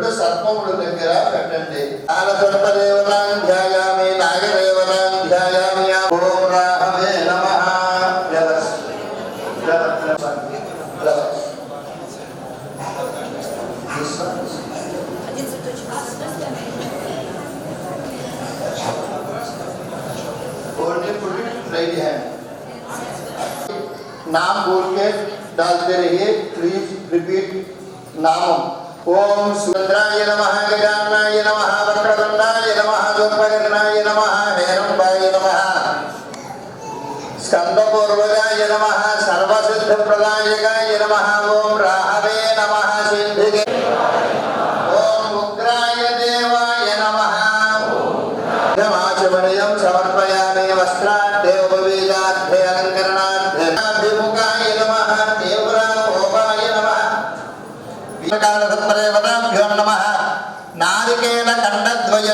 రెండు సర్పముల దగ్గర పెట్టండి. సర్పదేవతాం ధ్యాయామి నాగదేవతాం ధ్యాయామి. ఓం రాహవే నమః. राइट हैंड नाम बोल के डालते रहिए. प्लीज रिपीट नाम. ओम सुभद्राय नमः, गजाननाय नमः, वक्रतुंडाय नमः, दुर्गगनाय नमः, हेरंबाय नमः, स्कंदपूर्वजाय नमः, सर्वसिद्धप्रदायकाय नमः. ओम राहवे नमः, सिद्धिगे. ओम उग्राय देवाय नमः. धमाचमणियं समर्पयामि. वस्त्राद्देवबीजाद्ये अलङ्करणाद्ये अभिमुखाय नमः. देवराकोपाय नमः. विकालसत्परेवताभ्यो नमः. नारिकेलखण्डद्वय